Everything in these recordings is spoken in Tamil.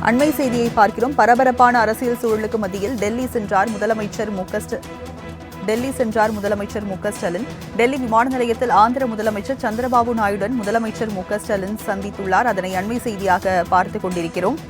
அண்மை செய்தியை பார்க்கிறோம். பரபரப்பான அரசியல் சூழலுக்கு மத்தியில் டெல்லி சென்றார் முதலமைச்சர் மு க ஸ்டாலின். டெல்லி விமான நிலையத்தில் ஆந்திர முதலமைச்சர் சந்திரபாபு நாயுடன் முதலமைச்சர் மு க ஸ்டாலின் சந்தித்துள்ளார். அதனை அண்மை செய்தியாக பார்த்துக் கொண்டிருக்கிறோம்.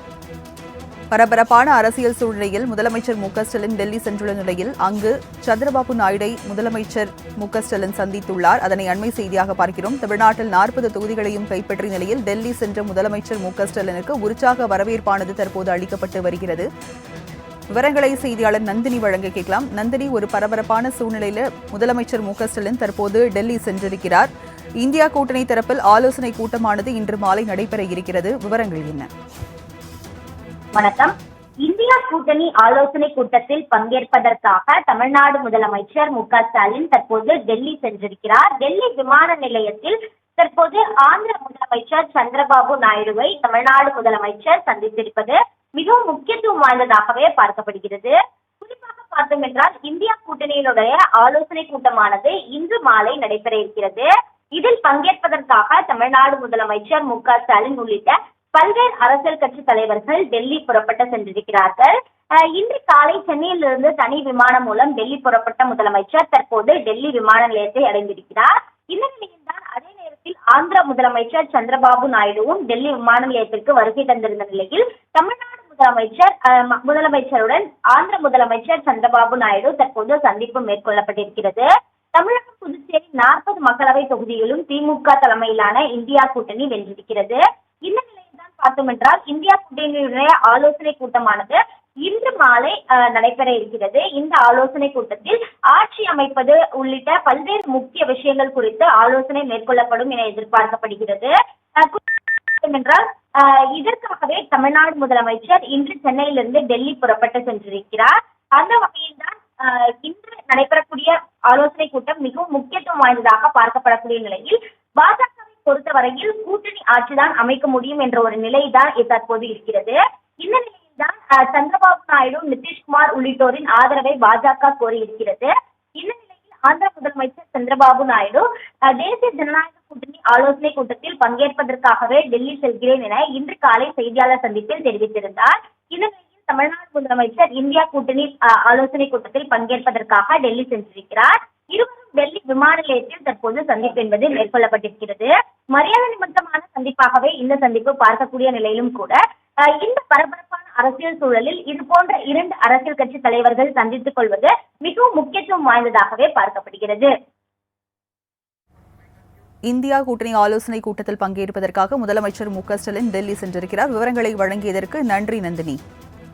பரபரப்பான அரசியல் சூழ்நிலையில் முதலமைச்சர் மு க ஸ்டாலின் டெல்லி சென்றுள்ள நிலையில் அங்கு சந்திரபாபு நாயுடை முதலமைச்சர் மு க ஸ்டாலின் சந்தித்துள்ளார். அதனை அண்மை செய்தியாக பார்க்கிறோம். தமிழ்நாட்டில் 40 தொகுதிகளையும் கைப்பற்றிய நிலையில் டெல்லி சென்ற முதலமைச்சர் மு க ஸ்டாலினுக்கு உற்சாக வரவேற்பானது தற்போது அளிக்கப்பட்டு வருகிறது. விவரங்களை செய்தியாளர் நந்தினி வழங்க கேட்கலாம். நந்தினி, ஒரு பரபரப்பான சூழ்நிலையில் முதலமைச்சர் மு க ஸ்டாலின் தற்போது டெல்லி சென்றிருக்கிறார். இந்தியா கூட்டணி தரப்பில் ஆலோசனை கூட்டமானது இன்று மாலை நடைபெற இருக்கிறது. விவரங்கள் என்ன? வணக்கம். இந்தியா கூட்டணி ஆலோசனை கூட்டத்தில் பங்கேற்பதற்காக தமிழ்நாடு முதலமைச்சர் மு க ஸ்டாலின் தற்போது டெல்லி சென்றிருக்கிறார். டெல்லி விமான நிலையத்தில் தற்போது ஆந்திர முதலமைச்சர் சந்திரபாபு நாயுடுவை தமிழ்நாடு முதலமைச்சர் சந்தித்திருப்பது மிகவும் முக்கியத்துவம் வாய்ந்ததாகவே பார்க்கப்படுகிறது. குறிப்பாக பார்த்தோம் என்றால் இந்தியா கூட்டணியினுடைய ஆலோசனை கூட்டமானது இன்று மாலை நடைபெற இருக்கிறது. இதில் பங்கேற்பதற்காக தமிழ்நாடு முதலமைச்சர் மு க ஸ்டாலின் உள்ளிட்ட பல்வேறு அரசியல் கட்சி தலைவர்கள் டெல்லி புறப்பட்டு சென்றிருக்கிறார்கள். இன்று காலை சென்னையிலிருந்து தனி விமானம் மூலம் டெல்லி புறப்பட்ட முதலமைச்சர் தற்போது டெல்லி விமான நிலையத்தை அடைந்திருக்கிறார். இந்த நிலையில்தான் அதே நேரத்தில் ஆந்திர முதலமைச்சர் சந்திரபாபு நாயுடுவும் டெல்லி விமான நிலையத்திற்கு வருகை தந்திருந்த நிலையில் தமிழ்நாடு முதலமைச்சருடன் ஆந்திர முதலமைச்சர் சந்திரபாபு நாயுடு தற்போது சந்திப்பு மேற்கொள்ளப்பட்டிருக்கிறது. தமிழகம், புதுச்சேரி 40 மக்களவை தொகுதியிலும் திமுக தலைமையிலான இந்தியா கூட்டணி வென்றிருக்கிறது. இந்த நிலையில்தான் பார்த்தோம் என்றால் இந்தியா கூட்டணியுடைய ஆலோசனை கூட்டமானது இன்று மாலை நடைபெற இருக்கிறது. இந்த ஆலோசனை கூட்டத்தில் ஆட்சி அமைப்பது உள்ளிட்ட பல்வேறு முக்கிய விஷயங்கள் குறித்து ஆலோசனை மேற்கொள்ளப்படும் என எதிர்பார்க்கப்படுகிறது. என்றால் இதற்காகவே தமிழ்நாடு முதலமைச்சர் இன்று சென்னையிலிருந்து டெல்லி புறப்பட்டு சென்றிருக்கிறார். அந்த வகையில்தான் இன்று நடைபெறக்கூடிய ஆலோசனை கூட்டம் மிகவும் முக்கியத்துவம் வாய்ந்ததாக பார்க்கப்படக்கூடிய நிலையில் பாஜகவை பொறுத்தவரையில் கூட்டணி ஆட்சிதான் அமைக்க முடியும் என்ற ஒரு நிலைதான் தற்போது இருக்கிறது. இந்த நிலையில்தான் சந்திரபாபு நாயுடு, நிதிஷ்குமார் உள்ளிட்டோரின் ஆதரவை பாஜக கோரியிருக்கிறது. இந்த நிலையில் ஆந்திர முதலமைச்சர் சந்திரபாபு நாயுடு தேசிய ஜனநாயக கூட்டணி ஆலோசனை கூட்டத்தில் பங்கேற்பதற்காகவே டெல்லி செல்கிறேன் என இன்று காலை செய்தியாளர் சந்திப்பில் தெரிவித்திருந்தார். இந்த நிலையில் தமிழ்நாடு முதலமைச்சர் இந்தியா கூட்டணி ஆலோசனை கூட்டத்தில் பங்கேற்பதற்காக டெல்லி சென்றிருக்கிறார். இருவரும் டெல்லி விமான நிலையத்தில் தற்போது சந்திப்பு என்பது மேற்கொள்ளப்பட்டிருக்கிறது. மரியாதை நிமித்தமான சந்திப்பாகவே இந்த சந்திப்பு பார்க்கக்கூடிய நிலையிலும் கூட இந்த பரபரப்பான அரசியல் சூழலில் இது போன்ற 2 அரசியல் கட்சி தலைவர்கள் சந்தித்துக் கொள்வது மிகவும் முக்கியத்துவம் வாய்ந்ததாகவே பார்க்கப்படுகிறது. இந்தியா கூட்டணி ஆலோசனை கூட்டத்தில் பங்கேற்பதற்காக முதலமைச்சர் மு க ஸ்டாலின் டெல்லி சென்றிருக்கிறார். விவரங்களை வழங்கியதற்கு நன்றி நந்தினி.